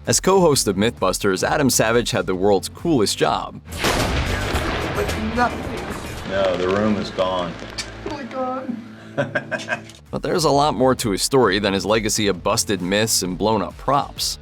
As co-host of MythBusters, Adam Savage had the world's coolest job. No, the room is gone. Oh my god. But there's a lot more to his story than his legacy of busted myths and blown-up props.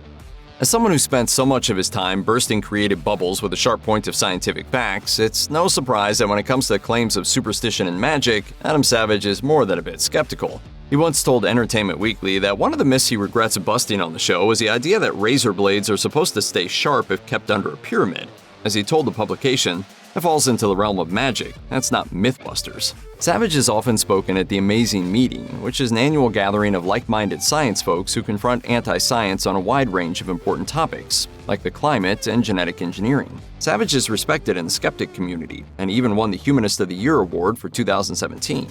As someone who spent so much of his time bursting creative bubbles with a sharp point of scientific facts, it's no surprise that when it comes to claims of superstition and magic, Adam Savage is more than a bit skeptical. He once told Entertainment Weekly that one of the myths he regrets busting on the show was the idea that razor blades are supposed to stay sharp if kept under a pyramid. As he told the publication, "That falls into the realm of magic, that's not MythBusters." Savage is often spoken at the Amazing Meeting, which is an annual gathering of like-minded science folks who confront anti-science on a wide range of important topics, like the climate and genetic engineering. Savage is respected in the skeptic community, and even won the Humanist of the Year award for 2017.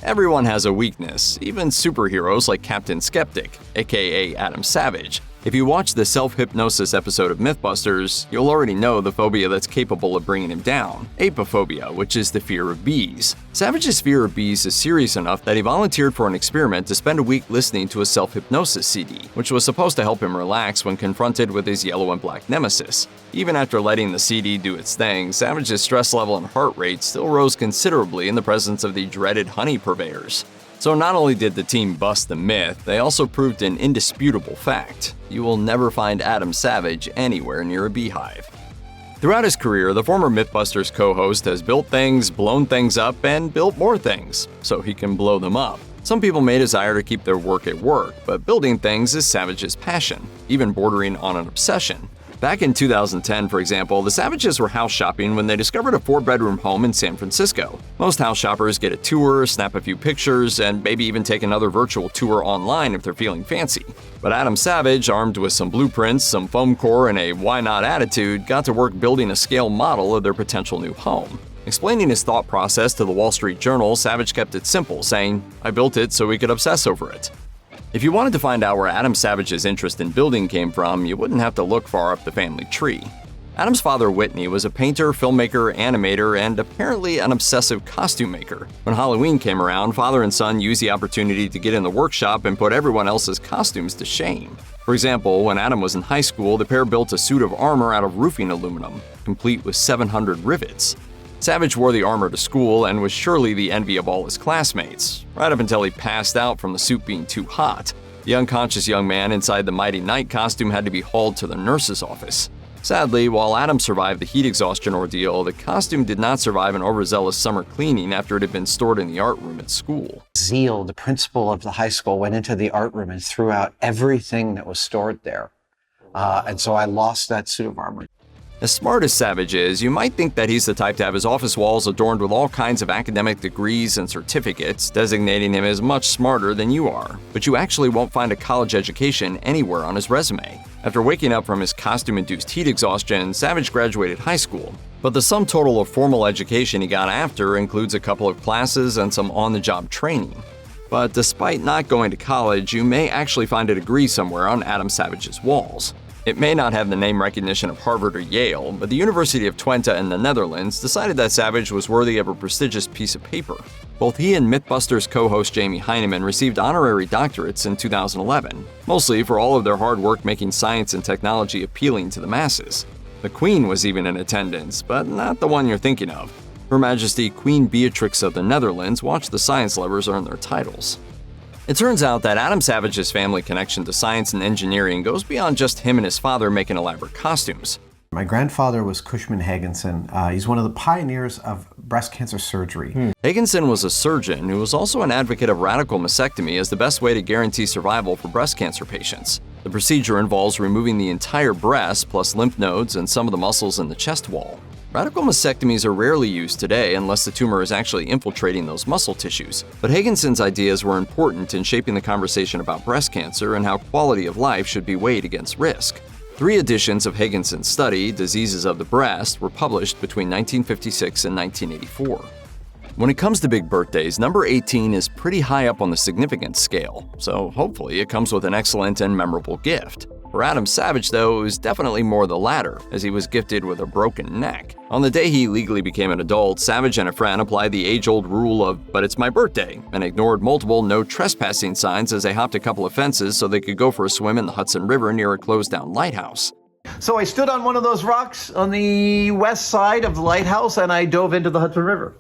Everyone has a weakness, even superheroes like Captain Skeptic, aka Adam Savage. If you watch the self-hypnosis episode of MythBusters, you'll already know the phobia that's capable of bringing him down, apophobia, which is the fear of bees. Savage's fear of bees is serious enough that he volunteered for an experiment to spend a week listening to a self-hypnosis CD, which was supposed to help him relax when confronted with his yellow and black nemesis. Even after letting the CD do its thing, Savage's stress level and heart rate still rose considerably in the presence of the dreaded honey purveyors. So not only did the team bust the myth, they also proved an indisputable fact. You will never find Adam Savage anywhere near a beehive. Throughout his career, the former MythBusters co-host has built things, blown things up, and built more things, so he can blow them up. Some people may desire to keep their work at work, but building things is Savage's passion, even bordering on an obsession. Back in 2010, for example, the Savages were house shopping when they discovered a 4-bedroom home in San Francisco. Most house shoppers get a tour, snap a few pictures, and maybe even take another virtual tour online if they're feeling fancy. But Adam Savage, armed with some blueprints, some foam core, and a why-not attitude, got to work building a scale model of their potential new home. Explaining his thought process to the Wall Street Journal, Savage kept it simple, saying, "I built it so we could obsess over it." If you wanted to find out where Adam Savage's interest in building came from, you wouldn't have to look far up the family tree. Adam's father, Whitney, was a painter, filmmaker, animator, and apparently an obsessive costume maker. When Halloween came around, father and son used the opportunity to get in the workshop and put everyone else's costumes to shame. For example, when Adam was in high school, the pair built a suit of armor out of roofing aluminum, complete with 700 rivets. Savage wore the armor to school and was surely the envy of all his classmates, right up until he passed out from the suit being too hot. The unconscious young man inside the Mighty Knight costume had to be hauled to the nurse's office. Sadly, while Adam survived the heat exhaustion ordeal, the costume did not survive an overzealous summer cleaning after it had been stored in the art room at school. Zeal, the principal of the high school, went into the art room and threw out everything that was stored there. And so I lost that suit of armor. As smart as Savage is, you might think that he's the type to have his office walls adorned with all kinds of academic degrees and certificates, designating him as much smarter than you are. But you actually won't find a college education anywhere on his resume. After waking up from his costume-induced heat exhaustion, Savage graduated high school. But the sum total of formal education he got after includes a couple of classes and some on-the-job training. But despite not going to college, you may actually find a degree somewhere on Adam Savage's walls. It may not have the name recognition of Harvard or Yale, but the University of Twente in the Netherlands decided that Savage was worthy of a prestigious piece of paper. Both he and MythBusters co-host Jamie Heineman received honorary doctorates in 2011, mostly for all of their hard work making science and technology appealing to the masses. The Queen was even in attendance, but not the one you're thinking of. Her Majesty Queen Beatrix of the Netherlands watched the science lovers earn their titles. It turns out that Adam Savage's family connection to science and engineering goes beyond just him and his father making elaborate costumes. My grandfather was Cushman Higginson. He's one of the pioneers of breast cancer surgery. Higginson was a surgeon who was also an advocate of radical mastectomy as the best way to guarantee survival for breast cancer patients. The procedure involves removing the entire breast plus lymph nodes and some of the muscles in the chest wall. Radical mastectomies are rarely used today unless the tumor is actually infiltrating those muscle tissues, but Higginson's ideas were important in shaping the conversation about breast cancer and how quality of life should be weighed against risk. 3 editions of Higginson's study, Diseases of the Breast, were published between 1956 and 1984. When it comes to big birthdays, number 18 is pretty high up on the significance scale, so hopefully it comes with an excellent and memorable gift. For Adam Savage, though, it was definitely more the latter, as he was gifted with a broken neck. On the day he legally became an adult, Savage and a friend applied the age-old rule of, "but it's my birthday," and ignored multiple no trespassing signs as they hopped a couple of fences so they could go for a swim in the Hudson River near a closed-down lighthouse. So I stood on one of those rocks on the west side of the lighthouse and I dove into the Hudson River.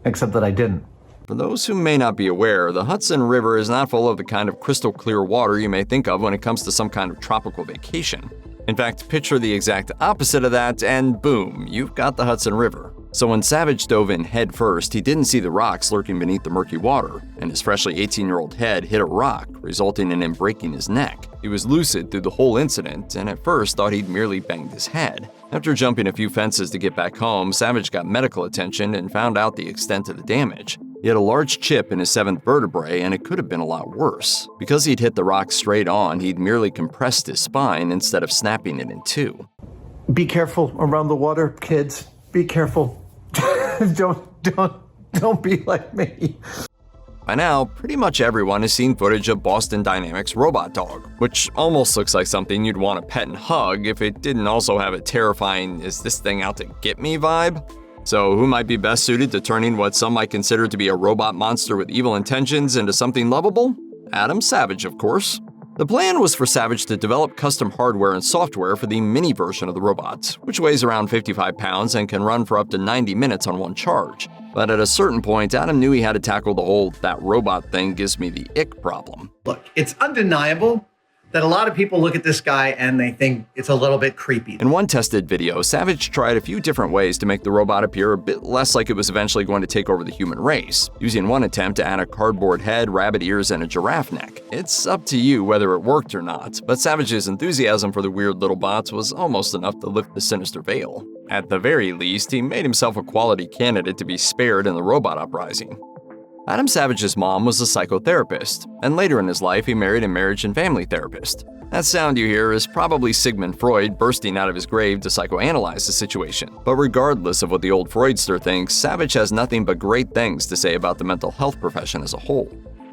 Except that I didn't. For those who may not be aware, the Hudson River is not full of the kind of crystal clear water you may think of when it comes to some kind of tropical vacation. In fact, picture the exact opposite of that, and boom, you've got the Hudson River. So when Savage dove in head first, he didn't see the rocks lurking beneath the murky water, and his freshly 18-year-old head hit a rock, resulting in him breaking his neck. He was lucid through the whole incident, and at first thought he'd merely banged his head. After jumping a few fences to get back home, Savage got medical attention and found out the extent of the damage. He had a large chip in his 7th vertebrae, and it could have been a lot worse. Because he'd hit the rock straight on, he'd merely compressed his spine instead of snapping it in two. Be careful around the water, kids. Be careful. Don't be like me. By now, pretty much everyone has seen footage of Boston Dynamics' robot dog, which almost looks like something you'd want to pet and hug if it didn't also have a terrifying "is this thing out to get me" vibe. So who might be best suited to turning what some might consider to be a robot monster with evil intentions into something lovable? Adam Savage, of course. The plan was for Savage to develop custom hardware and software for the mini version of the robot, which weighs around 55 pounds and can run for up to 90 minutes on one charge. But at a certain point, Adam knew he had to tackle the whole "that robot thing gives me the ick" problem. Look, it's undeniable that a lot of people look at this guy and they think it's a little bit creepy. In one tested video, Savage tried a few different ways to make the robot appear a bit less like it was eventually going to take over the human race, using one attempt to add a cardboard head, rabbit ears, and a giraffe neck. It's up to you whether it worked or not, but Savage's enthusiasm for the weird little bots was almost enough to lift the sinister veil. At the very least, he made himself a quality candidate to be spared in the robot uprising. Adam Savage's mom was a psychotherapist, and later in his life he married a marriage and family therapist. That sound you hear is probably Sigmund Freud bursting out of his grave to psychoanalyze the situation. But regardless of what the old Freudster thinks, Savage has nothing but great things to say about the mental health profession as a whole.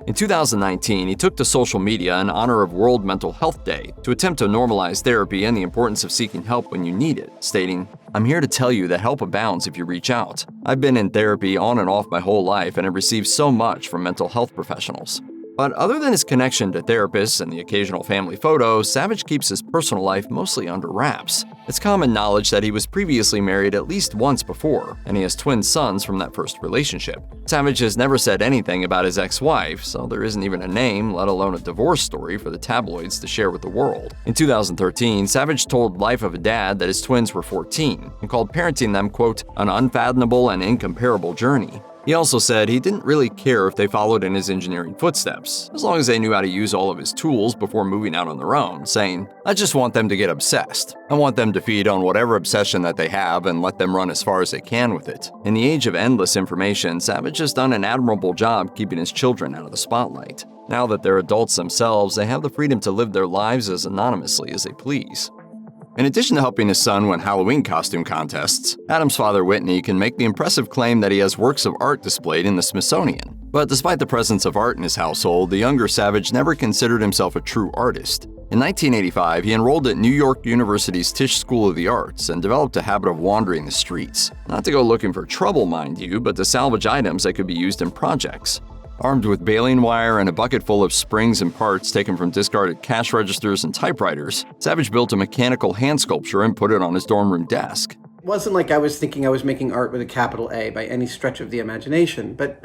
In 2019, he took to social media in honor of World Mental Health Day to attempt to normalize therapy and the importance of seeking help when you need it, stating, "I'm here to tell you that help abounds if you reach out. I've been in therapy on and off my whole life and have received so much from mental health professionals." But other than his connection to therapists and the occasional family photo, Savage keeps his personal life mostly under wraps. It's common knowledge that he was previously married at least once before, and he has twin sons from that first relationship. Savage has never said anything about his ex-wife, so there isn't even a name, let alone a divorce story for the tabloids to share with the world. In 2013, Savage told Life of a Dad that his twins were 14, and called parenting them, quote, "an unfathomable and incomparable journey." He also said he didn't really care if they followed in his engineering footsteps, as long as they knew how to use all of his tools before moving out on their own, saying, "I just want them to get obsessed. I want them to feed on whatever obsession that they have and let them run as far as they can with it." In the age of endless information, Savage has done an admirable job keeping his children out of the spotlight. Now that they're adults themselves, they have the freedom to live their lives as anonymously as they please. In addition to helping his son win Halloween costume contests, Adam's father Whitney can make the impressive claim that he has works of art displayed in the Smithsonian. But despite the presence of art in his household, the younger Savage never considered himself a true artist. In 1985, he enrolled at New York University's Tisch School of the Arts and developed a habit of wandering the streets. Not to go looking for trouble, mind you, but to salvage items that could be used in projects. Armed with baling wire and a bucket full of springs and parts taken from discarded cash registers and typewriters, Savage built a mechanical hand sculpture and put it on his dorm room desk. It wasn't like I was thinking I was making art with a capital A by any stretch of the imagination, but,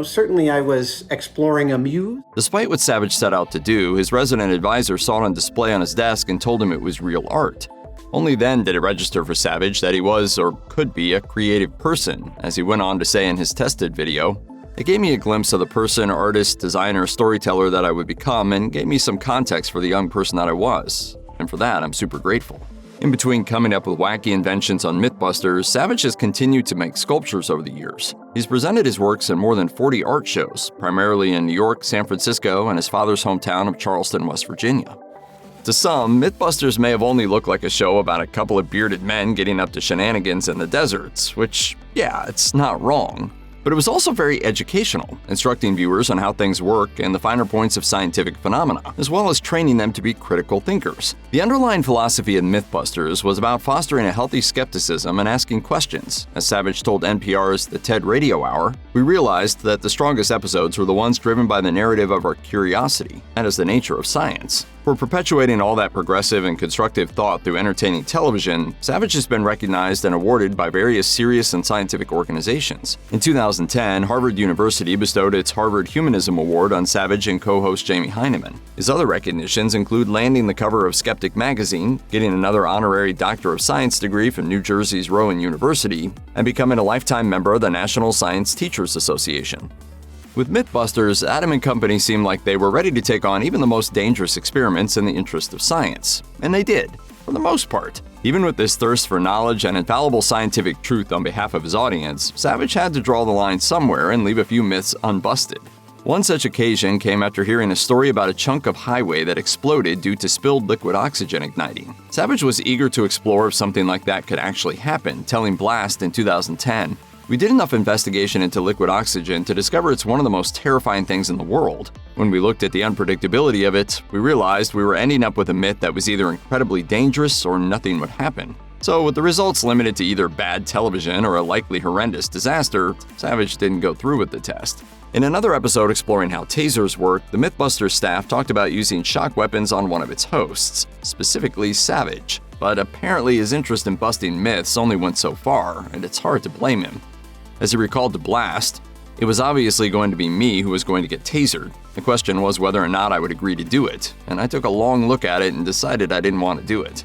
certainly I was exploring a muse. Despite what Savage set out to do, his resident advisor saw it on display on his desk and told him it was real art. Only then did it register for Savage that he was, or could be, a creative person, as he went on to say in his tested video. "It gave me a glimpse of the person, artist, designer, storyteller that I would become, and gave me some context for the young person that I was. And for that, I'm super grateful." In between coming up with wacky inventions on MythBusters, Savage has continued to make sculptures over the years. He's presented his works in more than 40 art shows, primarily in New York, San Francisco, and his father's hometown of Charleston, West Virginia. To some, MythBusters may have only looked like a show about a couple of bearded men getting up to shenanigans in the deserts, which, yeah, it's not wrong. But it was also very educational, instructing viewers on how things work and the finer points of scientific phenomena, as well as training them to be critical thinkers. The underlying philosophy of MythBusters was about fostering a healthy skepticism and asking questions. As Savage told NPR's The TED Radio Hour, "We realized that the strongest episodes were the ones driven by the narrative of our curiosity. That is the nature of science." For perpetuating all that progressive and constructive thought through entertaining television, Savage has been recognized and awarded by various serious and scientific organizations. In 2010, Harvard University bestowed its Harvard Humanism Award on Savage and co-host Jamie Hyneman. His other recognitions include landing the cover of Skeptic magazine, getting another honorary Doctor of Science degree from New Jersey's Rowan University, and becoming a lifetime member of the National Science Teachers Association. With MythBusters, Adam and company seemed like they were ready to take on even the most dangerous experiments in the interest of science. And they did, for the most part. Even with this thirst for knowledge and infallible scientific truth on behalf of his audience, Savage had to draw the line somewhere and leave a few myths unbusted. One such occasion came after hearing a story about a chunk of highway that exploded due to spilled liquid oxygen igniting. Savage was eager to explore if something like that could actually happen, telling Blast in 2010, "We did enough investigation into liquid oxygen to discover it's one of the most terrifying things in the world. When we looked at the unpredictability of it, we realized we were ending up with a myth that was either incredibly dangerous or nothing would happen. So with the results limited to either bad television or a likely horrendous disaster, Savage didn't go through with the test." In another episode exploring how tasers work, the MythBusters staff talked about using shock weapons on one of its hosts, specifically Savage. But apparently his interest in busting myths only went so far, and it's hard to blame him. As he recalled to Blast, "It was obviously going to be me who was going to get tasered. The question was whether or not I would agree to do it, and I took a long look at it and decided I didn't want to do it."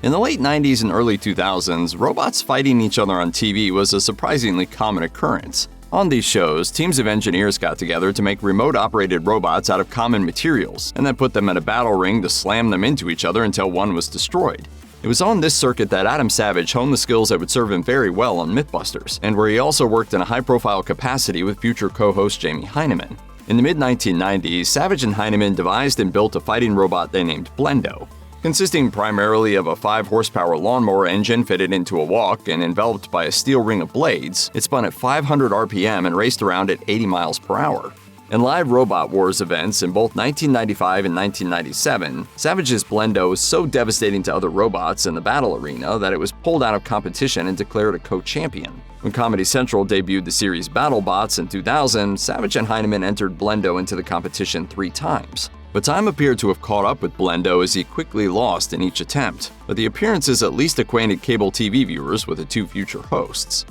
In the late 90s and early 2000s, robots fighting each other on TV was a surprisingly common occurrence. On these shows, teams of engineers got together to make remote-operated robots out of common materials, and then put them in a battle ring to slam them into each other until one was destroyed. It was on this circuit that Adam Savage honed the skills that would serve him very well on MythBusters, and where he also worked in a high-profile capacity with future co-host Jamie Hyneman. In the mid-1990s, Savage and Hyneman devised and built a fighting robot they named Blendo. Consisting primarily of a 5-horsepower lawnmower engine fitted into a walk and enveloped by a steel ring of blades, it spun at 500 RPM and raced around at 80 miles per hour. In live Robot Wars events in both 1995 and 1997, Savage's Blendo was so devastating to other robots in the battle arena that it was pulled out of competition and declared a co-champion. When Comedy Central debuted the series BattleBots in 2000, Savage and Hyneman entered Blendo into the competition 3 times. But time appeared to have caught up with Blendo as he quickly lost in each attempt, but the appearances at least acquainted cable TV viewers with the 2 future hosts.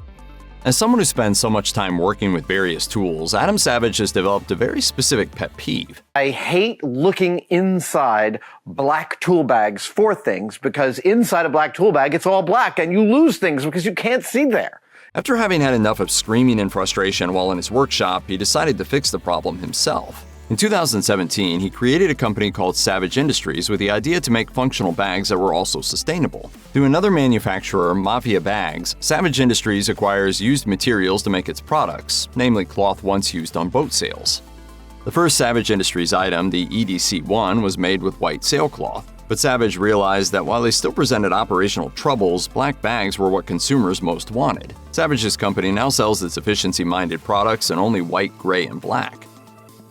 As someone who spends so much time working with various tools, Adam Savage has developed a very specific pet peeve. I hate looking inside black tool bags for things because inside a black tool bag, it's all black and you lose things because you can't see there. After having had enough of screaming in frustration while in his workshop, he decided to fix the problem himself. In 2017, he created a company called Savage Industries with the idea to make functional bags that were also sustainable. Through another manufacturer, Mafia Bags, Savage Industries acquires used materials to make its products, namely cloth once used on boat sails. The first Savage Industries item, the EDC-1, was made with white sailcloth, but Savage realized that while they still presented operational troubles, black bags were what consumers most wanted. Savage's company now sells its efficiency-minded products in only white, gray, and black.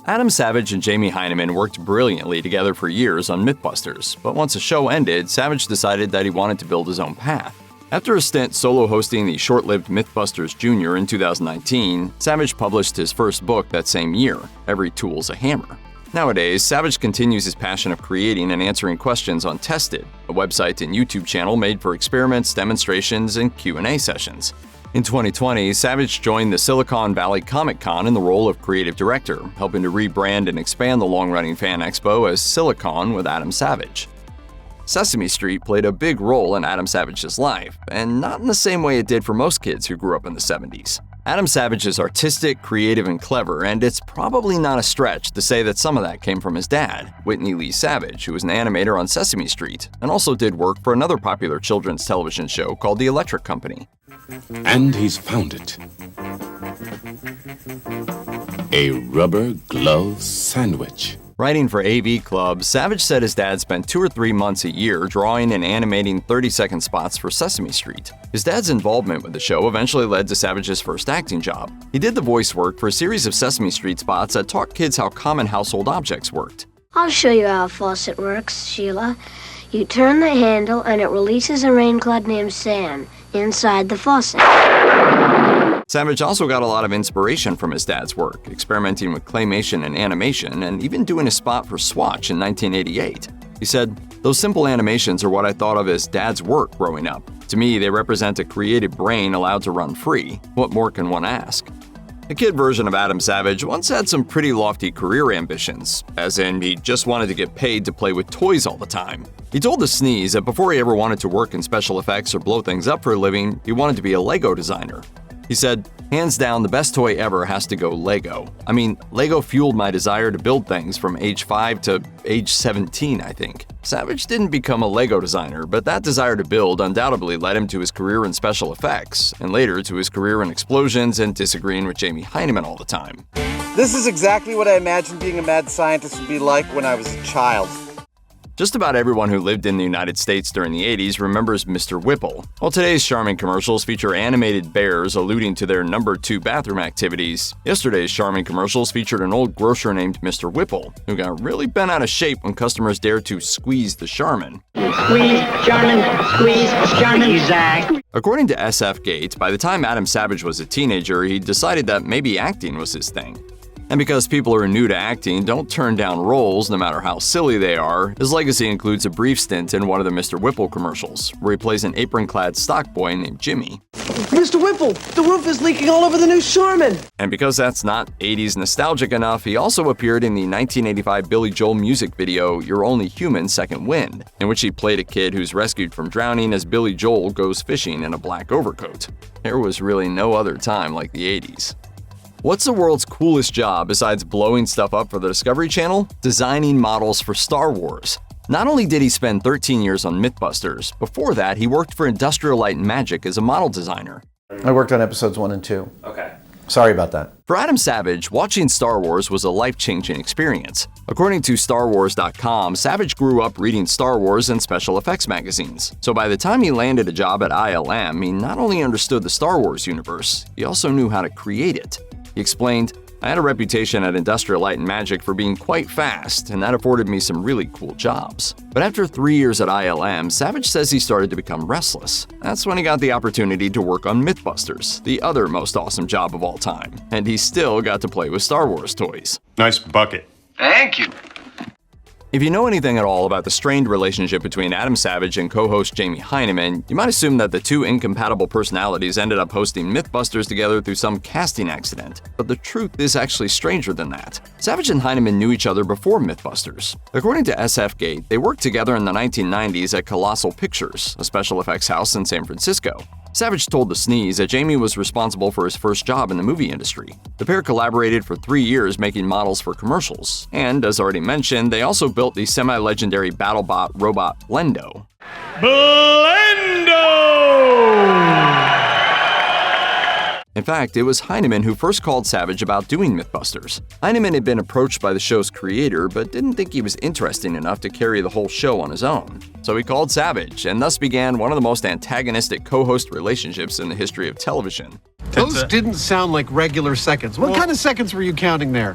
Adam Savage and Jamie Hyneman worked brilliantly together for years on MythBusters, but once the show ended, Savage decided that he wanted to build his own path. After a stint solo hosting the short-lived MythBusters Jr. in 2019, Savage published his first book that same year, Every Tool's a Hammer. Nowadays, Savage continues his passion of creating and answering questions on Tested, a website and YouTube channel made for experiments, demonstrations, and Q&A sessions. In 2020, Savage joined the Silicon Valley Comic-Con in the role of creative director, helping to rebrand and expand the long-running fan expo as Silicon with Adam Savage. Sesame Street played a big role in Adam Savage's life, and not in the same way it did for most kids who grew up in the 70s. Adam Savage is artistic, creative, and clever, and it's probably not a stretch to say that some of that came from his dad, Whitney Lee Savage, who was an animator on Sesame Street, and also did work for another popular children's television show called The Electric Company. And he's found it. A rubber glove sandwich. Writing for AV Club, Savage said his dad spent 2 or 3 months a year drawing and animating 30-second spots for Sesame Street. His dad's involvement with the show eventually led to Savage's first acting job. He did the voice work for a series of Sesame Street spots that taught kids how common household objects worked. I'll show you how a faucet works, Sheila. You turn the handle and it releases a rain cloud named Sam inside the faucet. Savage also got a lot of inspiration from his dad's work, experimenting with claymation and animation, and even doing a spot for Swatch in 1988. He said, "Those simple animations are what I thought of as dad's work growing up. To me, they represent a creative brain allowed to run free. What more can one ask?" The kid version of Adam Savage once had some pretty lofty career ambitions, as in he just wanted to get paid to play with toys all the time. He told The Sneeze that before he ever wanted to work in special effects or blow things up for a living, he wanted to be a Lego designer. He said, "Hands down, the best toy ever has to go Lego. I mean, Lego fueled my desire to build things from age 5 to age 17, I think." Savage didn't become a Lego designer, but that desire to build undoubtedly led him to his career in special effects, and later to his career in explosions and disagreeing with Jamie Hyneman all the time. This is exactly what I imagined being a mad scientist would be like when I was a child. Just about everyone who lived in the United States during the 80s remembers Mr. Whipple. While today's Charmin commercials feature animated bears alluding to their number 2 bathroom activities, yesterday's Charmin commercials featured an old grocer named Mr. Whipple, who got really bent out of shape when customers dared to squeeze the Charmin. Squeeze, Charmin, squeeze, Charmin, Zach. According to SF Gate, by the time Adam Savage was a teenager, he decided that maybe acting was his thing. And because people who are new to acting don't turn down roles no matter how silly they are, his legacy includes a brief stint in one of the Mr. Whipple commercials, where he plays an apron-clad stock boy named Jimmy. Mr. Whipple, the roof is leaking all over the new Charmin! And because that's not 80s nostalgic enough, he also appeared in the 1985 Billy Joel music video You're Only Human Second Wind, in which he played a kid who's rescued from drowning as Billy Joel goes fishing in a black overcoat. There was really no other time like the 80s. What's the world's coolest job besides blowing stuff up for the Discovery Channel? Designing models for Star Wars. Not only did he spend 13 years on MythBusters, before that he worked for Industrial Light and Magic as a model designer. I worked on episodes 1 and 2. Okay. Sorry about that. For Adam Savage, watching Star Wars was a life-changing experience. According to StarWars.com, Savage grew up reading Star Wars and special effects magazines. So by the time he landed a job at ILM, he not only understood the Star Wars universe, he also knew how to create it. He explained, "I had a reputation at Industrial Light and Magic for being quite fast, and that afforded me some really cool jobs." But after 3 years at ILM, Savage says he started to become restless. That's when he got the opportunity to work on MythBusters, the other most awesome job of all time. And he still got to play with Star Wars toys. Nice bucket. Thank you. If you know anything at all about the strained relationship between Adam Savage and co-host Jamie Hyneman, you might assume that the two incompatible personalities ended up hosting MythBusters together through some casting accident. But the truth is actually stranger than that. Savage and Hyneman knew each other before MythBusters. According to SF Gate, they worked together in the 1990s at Colossal Pictures, a special effects house in San Francisco. Savage told The Sneeze that Jamie was responsible for his first job in the movie industry. The pair collaborated for 3 years making models for commercials. And, as already mentioned, they also built the semi-legendary BattleBot robot Blendo. In fact, it was Hyneman who first called Savage about doing MythBusters. Hyneman had been approached by the show's creator, but didn't think he was interesting enough to carry the whole show on his own. So he called Savage, and thus began one of the most antagonistic co-host relationships in the history of television. Those didn't sound like regular seconds. What kind of seconds were you counting there?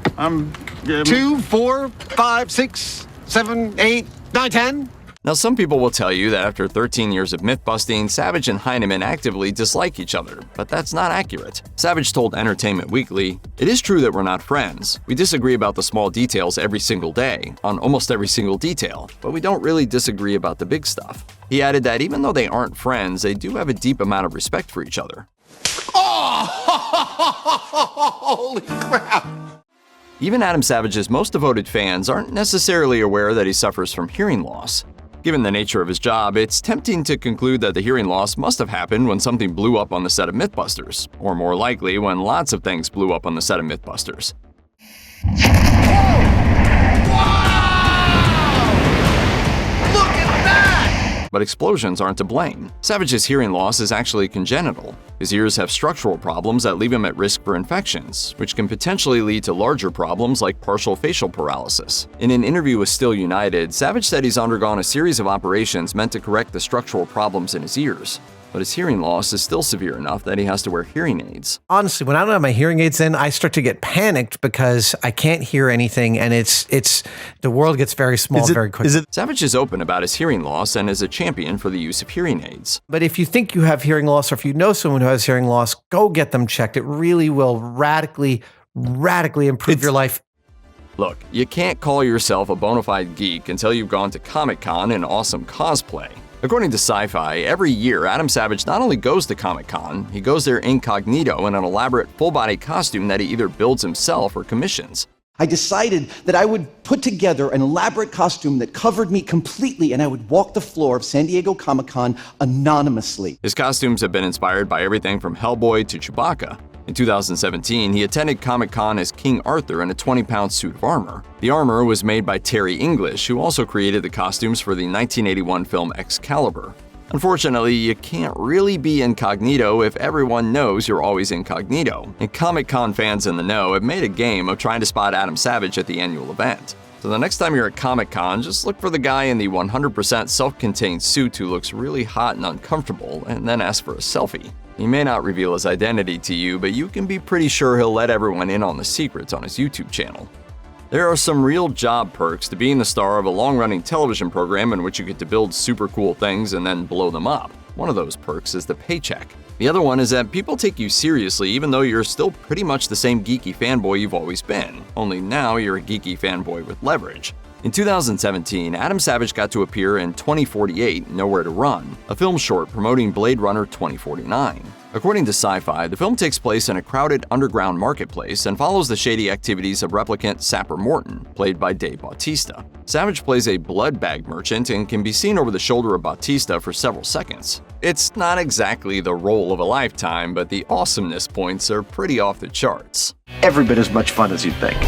2, 4, 5, 6, 7, 8, 9, 10? Now, some people will tell you that after 13 years of myth-busting, Savage and Hyneman actively dislike each other, but that's not accurate. Savage told Entertainment Weekly, "It is true that we're not friends. We disagree about the small details every single day, on almost every single detail, but we don't really disagree about the big stuff." He added that even though they aren't friends, they do have a deep amount of respect for each other. Oh, holy crap! Even Adam Savage's most devoted fans aren't necessarily aware that he suffers from hearing loss. Given the nature of his job, it's tempting to conclude that the hearing loss must have happened when something blew up on the set of MythBusters, or more likely, when lots of things blew up on the set of MythBusters. Wow! Look at that! But explosions aren't to blame. Savage's hearing loss is actually congenital. His ears have structural problems that leave him at risk for infections, which can potentially lead to larger problems like partial facial paralysis. In an interview with Still United, Savage said he's undergone a series of operations meant to correct the structural problems in his ears. But his hearing loss is still severe enough that he has to wear hearing aids. Honestly, when I don't have my hearing aids in, I start to get panicked because I can't hear anything, and the world gets very small very quickly. Savage is open about his hearing loss and is a champion for the use of hearing aids. But if you think you have hearing loss, or if you know someone who has hearing loss, go get them checked. It really will radically improve your life. Look, you can't call yourself a bona fide geek until you've gone to Comic-Con in awesome cosplay. According to Sci-Fi, every year Adam Savage not only goes to Comic-Con, he goes there incognito in an elaborate full-body costume that he either builds himself or commissions. I decided that I would put together an elaborate costume that covered me completely, and I would walk the floor of San Diego Comic-Con anonymously. His costumes have been inspired by everything from Hellboy to Chewbacca. In 2017, he attended Comic-Con as King Arthur in a 20-pound suit of armor. The armor was made by Terry English, who also created the costumes for the 1981 film Excalibur. Unfortunately, you can't really be incognito if everyone knows you're always incognito, and Comic-Con fans in the know have made a game of trying to spot Adam Savage at the annual event. So the next time you're at Comic-Con, just look for the guy in the 100% self-contained suit who looks really hot and uncomfortable, and then ask for a selfie. He may not reveal his identity to you, but you can be pretty sure he'll let everyone in on the secrets on his YouTube channel. There are some real job perks to being the star of a long-running television program in which you get to build super cool things and then blow them up. One of those perks is the paycheck. The other one is that people take you seriously even though you're still pretty much the same geeky fanboy you've always been, only now you're a geeky fanboy with leverage. In 2017, Adam Savage got to appear in 2048 Nowhere to Run, a film short promoting Blade Runner 2049. According to Sci-Fi, the film takes place in a crowded underground marketplace and follows the shady activities of replicant Sapper Morton, played by Dave Bautista. Savage plays a blood bag merchant and can be seen over the shoulder of Bautista for several seconds. It's not exactly the role of a lifetime, but the awesomeness points are pretty off the charts. Every bit as much fun as you'd think.